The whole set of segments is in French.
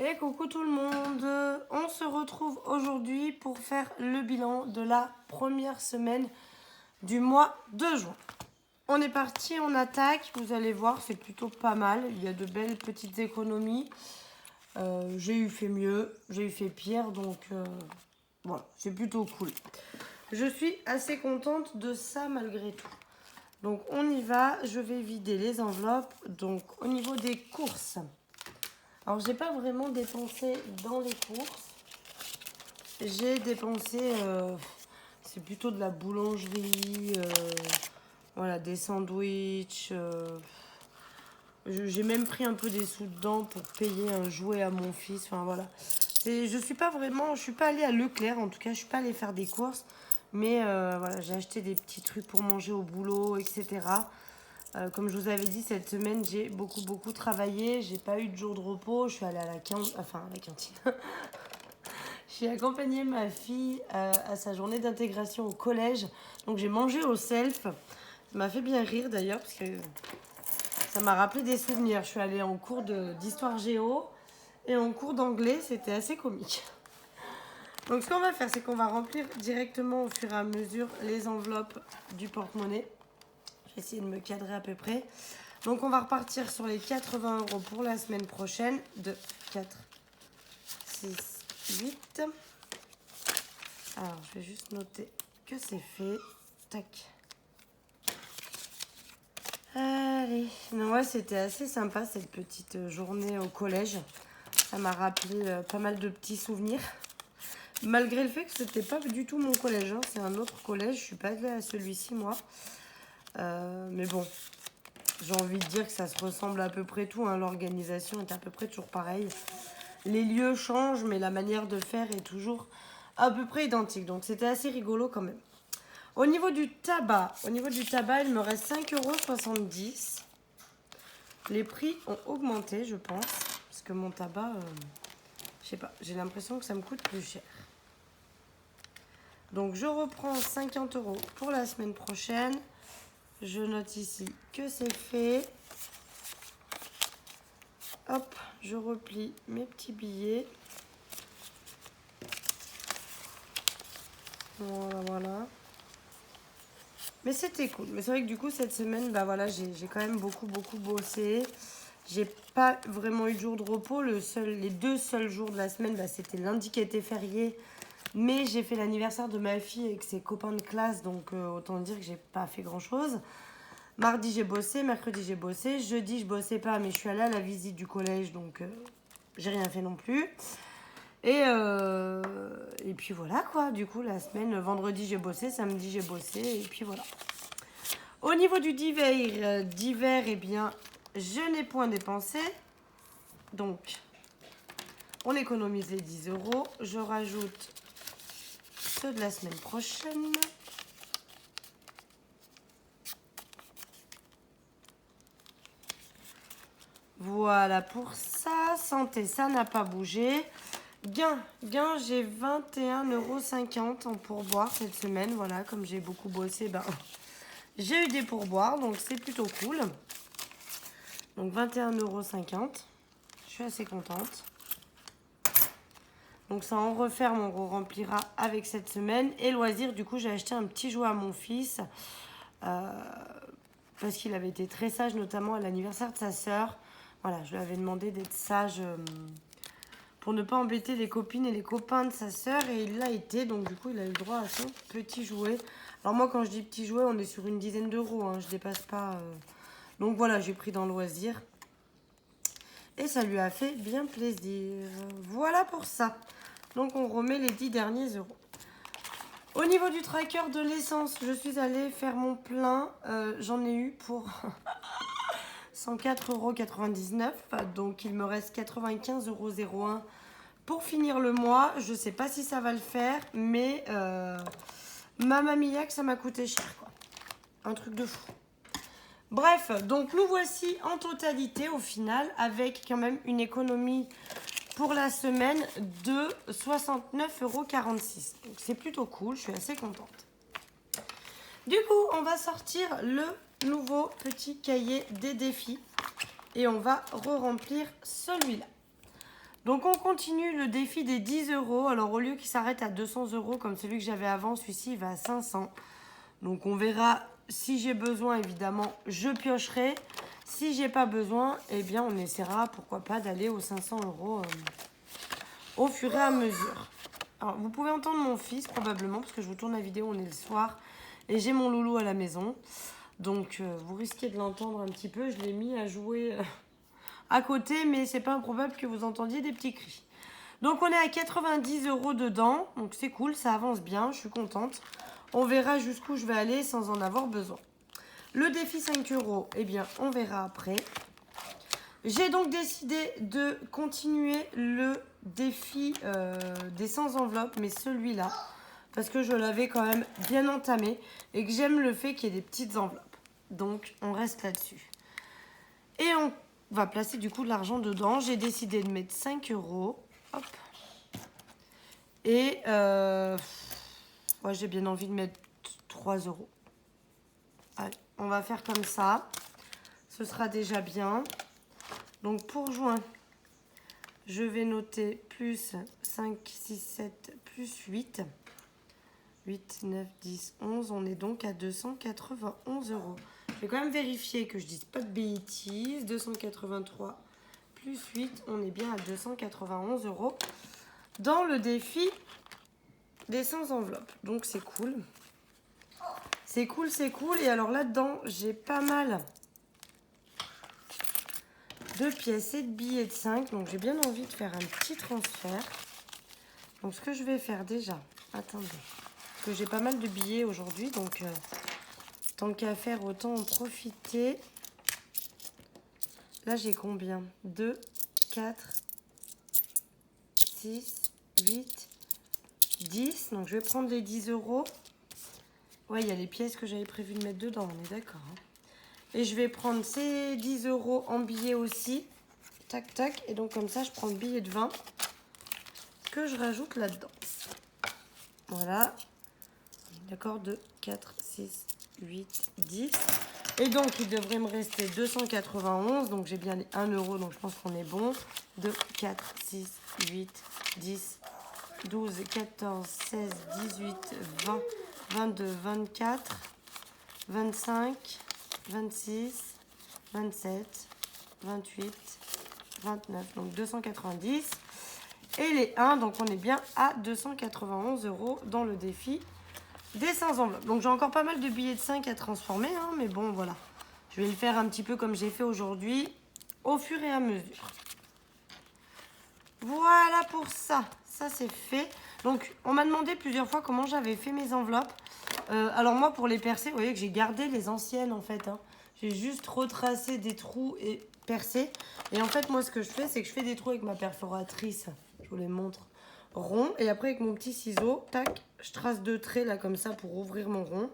Et coucou tout le monde, on se retrouve aujourd'hui pour faire le bilan de la première semaine du mois de juin. On est parti, on attaque, vous allez voir, c'est plutôt pas mal, il y a de belles petites économies. J'ai eu fait mieux, j'ai eu fait pire, donc voilà, c'est plutôt cool. Je suis assez contente de ça malgré tout. Donc on y va, je vais vider les enveloppes. Donc au niveau des courses, alors j'ai pas vraiment dépensé dans les courses. J'ai dépensé, c'est plutôt de la boulangerie, voilà, des sandwichs. J'ai même pris un peu des sous dedans pour payer un jouet à mon fils. Enfin voilà. Je suis pas allée à Leclerc, en tout cas, je suis pas allée faire des courses. Mais voilà, j'ai acheté des petits trucs pour manger au boulot, etc. Comme je vous avais dit, cette semaine, j'ai beaucoup travaillé. J'ai pas eu de jour de repos. Je suis allée à la cantine. J'ai accompagné ma fille à sa journée d'intégration au collège. Donc j'ai mangé au self. Ça m'a fait bien rire d'ailleurs parce que ça m'a rappelé des souvenirs. Je suis allée en cours d'histoire géo et en cours d'anglais. C'était assez comique. Donc ce qu'on va faire, c'est qu'on va remplir directement au fur et à mesure les enveloppes du porte-monnaie. Je vais essayer de me cadrer à peu près. Donc on va repartir sur les 80 € pour la semaine prochaine. 2, 4, 6, 8. Alors je vais juste noter que c'est fait. Tac. Allez. Non, ouais, c'était assez sympa cette petite journée au collège. Ça m'a rappelé pas mal de petits souvenirs. Malgré le fait que c'était pas du tout mon collège, hein. C'est un autre collège. Je suis pas allée à celui-ci moi. Mais bon, j'ai envie de dire que ça se ressemble à peu près tout, hein. L'organisation est à peu près toujours pareille. Les lieux changent, mais la manière de faire est toujours à peu près identique. Donc c'était assez rigolo quand même. Au niveau du tabac, il me reste 5,70 €. Les prix ont augmenté, je pense. Parce que mon tabac, je sais pas, j'ai l'impression que ça me coûte plus cher. Donc je reprends 50 € pour la semaine prochaine. Je note ici que c'est fait. Hop, je replie mes petits billets. Voilà. Mais c'était cool. Mais c'est vrai que du coup, cette semaine, bah voilà, j'ai quand même beaucoup bossé. J'ai pas vraiment eu de jour de repos. Les 2 seuls jours de la semaine, bah, c'était lundi qui était férié. Mais j'ai fait l'anniversaire de ma fille avec ses copains de classe. Donc autant dire que j'ai pas fait grand chose. Mardi, j'ai bossé. Mercredi, j'ai bossé. Jeudi, je bossais pas. Mais je suis allée à la visite du collège. Donc j'ai rien fait non plus. Et puis voilà quoi, du coup la semaine, vendredi j'ai bossé, samedi j'ai bossé, et puis voilà. Au niveau du d'hiver, eh bien, je n'ai point dépensé. Donc, on économise les 10 €. Je rajoute ceux de la semaine prochaine. Voilà pour ça. Santé, ça n'a pas bougé. Gain, j'ai 21,50 € en pourboire cette semaine. Voilà, comme j'ai beaucoup bossé, ben, j'ai eu des pourboires, donc c'est plutôt cool. Donc 21,50 €. Je suis assez contente. Donc ça en referme, on remplira avec cette semaine. Et loisirs, du coup, j'ai acheté un petit jouet à mon fils. Parce qu'il avait été très sage, notamment à l'anniversaire de sa sœur. Voilà, je lui avais demandé d'être sage pour ne pas embêter les copines et les copains de sa sœur. Et il l'a été, donc du coup, il a eu le droit à son petit jouet. Alors moi, quand je dis petit jouet, on est sur une dizaine d'euros. Hein, je dépasse pas... Donc voilà, j'ai pris dans le loisir. Et ça lui a fait bien plaisir. Voilà pour ça. Donc on remet les 10 derniers euros. Au niveau du tracker de l'essence, je suis allée faire mon plein. J'en ai eu pour 104,99 €. Donc il me reste 95,01 € pour finir le mois. Je ne sais pas si ça va le faire, mais Mamma Mia que ça m'a coûté cher, quoi. Un truc de fou. Bref, donc nous voici en totalité au final avec quand même une économie pour la semaine de 69,46 €. Donc c'est plutôt cool, je suis assez contente. Du coup, on va sortir le nouveau petit cahier des défis et on va re-remplir celui-là. Donc on continue le défi des 10 euros. Alors au lieu qu'il s'arrête à 200 euros comme celui que j'avais avant, celui-ci il va à 500. Donc on verra si j'ai besoin, évidemment, je piocherai. Si j'ai pas besoin, eh bien on essaiera, pourquoi pas, d'aller aux 500 euros au fur et à mesure. Alors vous pouvez entendre mon fils probablement parce que je vous tourne la vidéo, on est le soir et j'ai mon loulou à la maison. Donc vous risquez de l'entendre un petit peu, je l'ai mis à jouer à côté, mais c'est pas improbable que vous entendiez des petits cris. Donc on est à 90 euros dedans, donc c'est cool, ça avance bien, je suis contente. On verra jusqu'où je vais aller sans en avoir besoin. Le défi 5 euros, eh bien on verra après. J'ai donc décidé de continuer le défi des 100 enveloppes, mais celui-là, parce que je l'avais quand même bien entamé et que j'aime le fait qu'il y ait des petites enveloppes. Donc on reste là-dessus. Et on va placer du coup de l'argent dedans. J'ai décidé de mettre 5 euros. Hop. Et ouais, j'ai bien envie de mettre 3 euros. Allez, on va faire comme ça. Ce sera déjà bien. Donc pour juin, je vais noter plus 5, 6, 7, plus 8. 8, 9, 10, 11. On est donc à 291 euros. Je vais quand même vérifier que je dise pas de bêtises. 283 plus 8, on est bien à 291 euros dans le défi des 100 enveloppes. Donc c'est cool. C'est cool, c'est cool. Et alors là-dedans, j'ai pas mal de pièces et de billets de 5. Donc j'ai bien envie de faire un petit transfert. Donc ce que je vais faire déjà, attendez, parce que j'ai pas mal de billets aujourd'hui, donc tant qu'à faire, autant en profiter. Là j'ai combien? 2, 4, 6, 8, 10. Donc je vais prendre les 10 euros. Ouais, il y a les pièces que j'avais prévu de mettre dedans, on est d'accord. Hein. Et je vais prendre ces 10 euros en billets aussi. Tac, tac. Et donc comme ça, je prends le billet de 20 que je rajoute là-dedans. Voilà. D'accord, 2, 4, 6, 8, 10. Et donc, il devrait me rester 291. Donc, j'ai bien les 1 euro, donc je pense qu'on est bon. 2, 4, 6, 8, 10, 12, 14, 16, 18, 20, 22, 24, 25, 26, 27, 28, 29. Donc, 290. Et les 1, donc on est bien à 291 euros dans le défi des 100 enveloppes. Donc j'ai encore pas mal de billets de 5 à transformer, hein, mais bon voilà. Je vais le faire un petit peu comme j'ai fait aujourd'hui, au fur et à mesure. Voilà pour ça, ça c'est fait. Donc on m'a demandé plusieurs fois comment j'avais fait mes enveloppes. Alors moi pour les percer, vous voyez que j'ai gardé les anciennes en fait. Hein. J'ai juste retracé des trous et percé. Et en fait moi ce que je fais, c'est que je fais des trous avec ma perforatrice. Je vous les montre. Rond. Et après avec mon petit ciseau, tac, je trace 2 traits là comme ça pour ouvrir mon rond.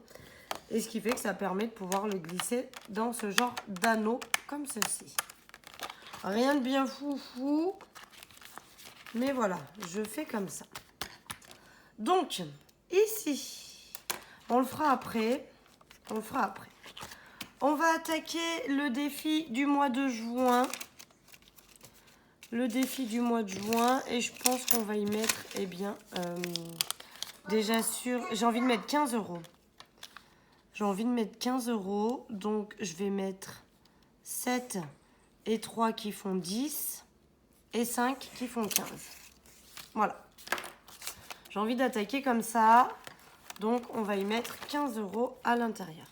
Et ce qui fait que ça permet de pouvoir le glisser dans ce genre d'anneau comme ceci. Rien de bien foufou. Mais voilà, je fais comme ça. Donc, ici, on le fera après. On le fera après. On va attaquer le défi du mois de juin. Le défi du mois de juin. Et je pense qu'on va y mettre, eh bien, déjà sûr, j'ai envie de mettre 15 euros. J'ai envie de mettre 15 euros. Donc, je vais mettre 7 et 3 qui font 10 et 5 qui font 15. Voilà. J'ai envie d'attaquer comme ça. Donc, on va y mettre 15 euros à l'intérieur.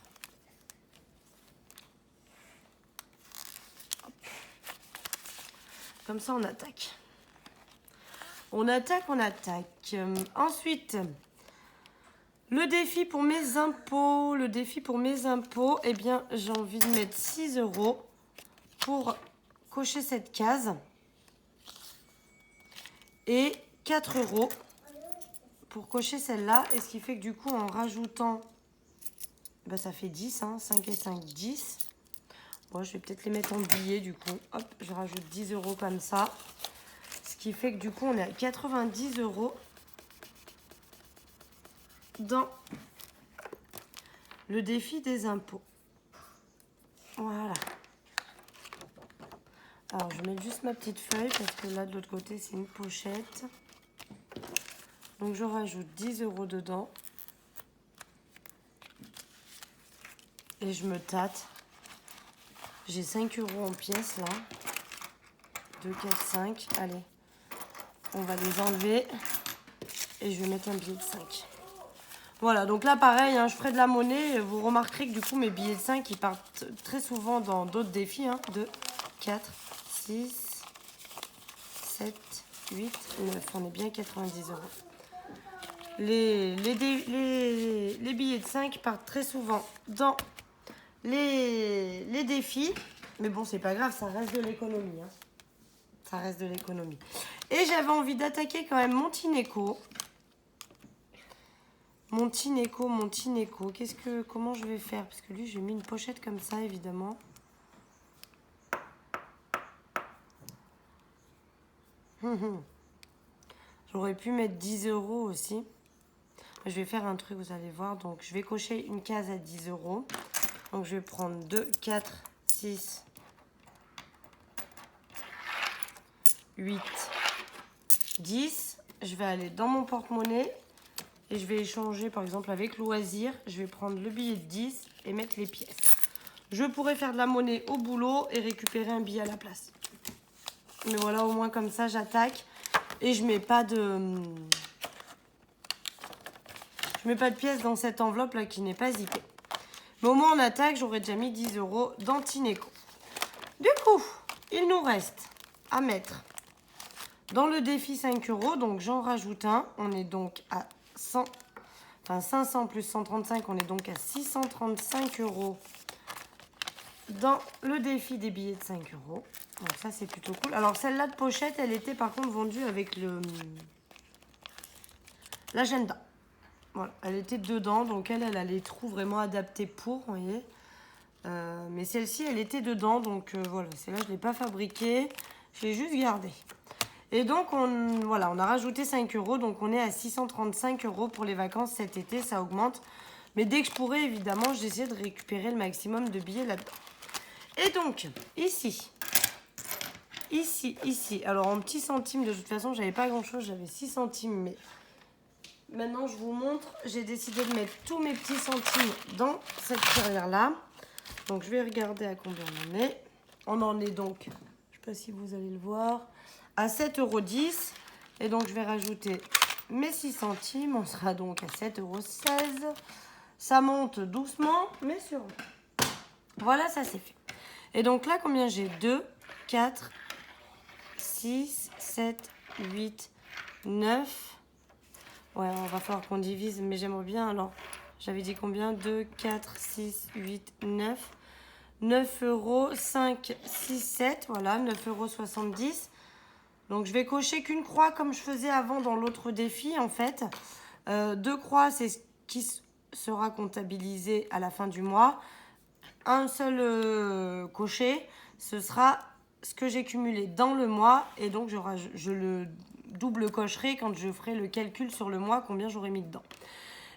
Comme ça, on attaque. On attaque, on attaque. Ensuite, le défi pour mes impôts. Le défi pour mes impôts, eh bien, j'ai envie de mettre 6 euros pour cocher cette case. Et 4 euros pour cocher celle-là. Et ce qui fait que du coup, en rajoutant, ben, ça fait 10. Hein, 5 et 5, 10. Bon, je vais peut-être les mettre en billets du coup. Hop, je rajoute 10 euros comme ça. Ce qui fait que du coup, on est à 90 euros dans le défi des impôts. Voilà. Alors, je mets juste ma petite feuille parce que là, de l'autre côté, c'est une pochette. Donc, je rajoute 10 € dedans. Et je me tâte. J'ai 5 € en pièces, là. 2, 4, 5. Allez, on va les enlever. Et je vais mettre un billet de 5. Voilà, donc là, pareil, hein, je ferai de la monnaie. Vous remarquerez que du coup, mes billets de 5, ils partent très souvent dans d'autres défis. 2, 4, 6, 7, 8, 9. On est bien 90 €. Les billets de 5 partent très souvent dans les défis. Mais bon, c'est pas grave, ça reste de l'économie. Hein. Ça reste de l'économie. Et j'avais envie d'attaquer quand même mon Tineco. Mon Tineco. Comment je vais faire? Parce que lui, j'ai mis une pochette comme ça, évidemment. J'aurais pu mettre 10 € aussi. Je vais faire un truc, vous allez voir. Donc, je vais cocher une case à 10 €. Donc, je vais prendre 2, 4, 6, 8, 10. Je vais aller dans mon porte-monnaie et je vais échanger, par exemple, avec Loisir. Je vais prendre le billet de 10 et mettre les pièces. Je pourrais faire de la monnaie au boulot et récupérer un billet à la place. Mais voilà, au moins comme ça, j'attaque. Et je mets pas de pièces dans cette enveloppe-là qui n'est pas zippée. Mais au moins, en attaque, j'aurais déjà mis 10 € dans Tineco. Du coup, il nous reste à mettre dans le défi 5 €. Donc, j'en rajoute un. On est donc à 100. Enfin, 500 plus 135, on est donc à 635 € dans le défi des billets de 5 €. Donc ça, c'est plutôt cool. Alors, celle-là de pochette, elle était par contre vendue avec l'agenda. Voilà, elle était dedans, donc elle a les trous vraiment adaptés pour, vous voyez. Mais celle-ci, elle était dedans, donc voilà, celle-là, je ne l'ai pas fabriquée. Je l'ai juste gardée. Et donc, on a rajouté 5 €, donc on est à 635 € pour les vacances cet été, ça augmente. Mais dès que je pourrai, évidemment, j'essaie de récupérer le maximum de billets là-dedans. Et donc, ici, alors en petits centimes, de toute façon, j'avais pas grand-chose, j'avais 6 centimes, mais maintenant, je vous montre, j'ai décidé de mettre tous mes petits centimes dans cette tirelire-là. Donc, je vais regarder à combien on en est. On en est donc, je ne sais pas si vous allez le voir, à 7,10 €. Et donc, je vais rajouter mes 6 centimes. On sera donc à 7,16 €. Ça monte doucement, mais sûrement. Voilà, ça c'est fait. Et donc là, combien j'ai? 2, 4, 6, 7, 8, 9. Ouais, on va falloir qu'on divise, mais j'aimerais bien. Alors, j'avais dit combien? 2, 4, 6, 8, 9. 9 €, 5, 6, 7. Voilà, 9,70 €. Donc, je vais cocher qu'une croix comme je faisais avant dans l'autre défi, en fait. 2 croix, c'est ce qui sera comptabilisé à la fin du mois. Un seul coché, ce sera ce que j'ai cumulé dans le mois. Et donc, je le double cocherai quand je ferai le calcul sur le mois, combien j'aurai mis dedans.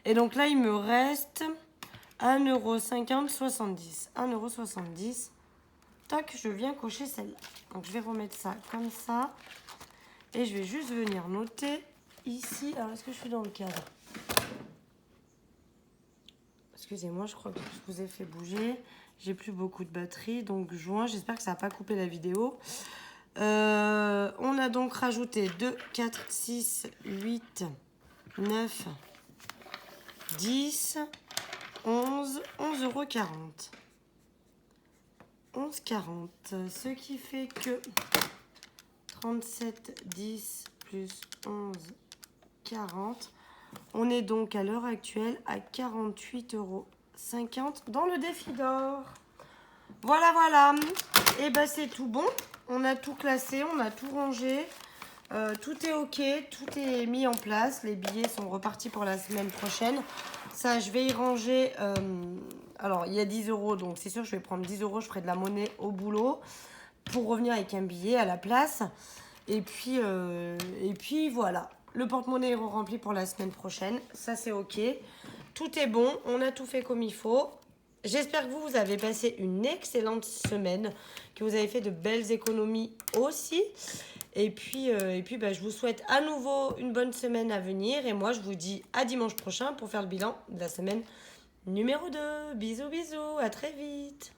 Et donc là, il me reste 1,50 €, 70. 1,70 €. Tac, je viens cocher celle-là. Donc, je vais remettre ça comme ça. Et je vais juste venir noter ici. Alors, est-ce que je suis dans le cadre? Excusez-moi, je crois que je vous ai fait bouger. J'ai plus beaucoup de batterie. Donc, juin, j'espère que ça n'a pas coupé la vidéo. On a donc rajouté 2, 4, 6, 8, 9, 10, 11, 11,40 €. 11,40 €. Ce qui fait que 37, 10 plus 11, 40. On est donc à l'heure actuelle à 48,50 € dans le défi d'or. Voilà, voilà. Et ben c'est tout bon. On a tout classé, on a tout rangé. Tout est ok, tout est mis en place. Les billets sont repartis pour la semaine prochaine. Ça, je vais y ranger. Alors, il y a 10 €, donc c'est sûr, je vais prendre 10 €. Je ferai de la monnaie au boulot pour revenir avec un billet à la place. Et puis voilà. Le porte-monnaie est rempli pour la semaine prochaine. Ça, c'est ok. Tout est bon. On a tout fait comme il faut. J'espère que vous avez passé une excellente semaine, que vous avez fait de belles économies aussi. Et puis bah, je vous souhaite à nouveau une bonne semaine à venir. Et moi, je vous dis à dimanche prochain pour faire le bilan de la semaine numéro 2. Bisous, bisous, à très vite.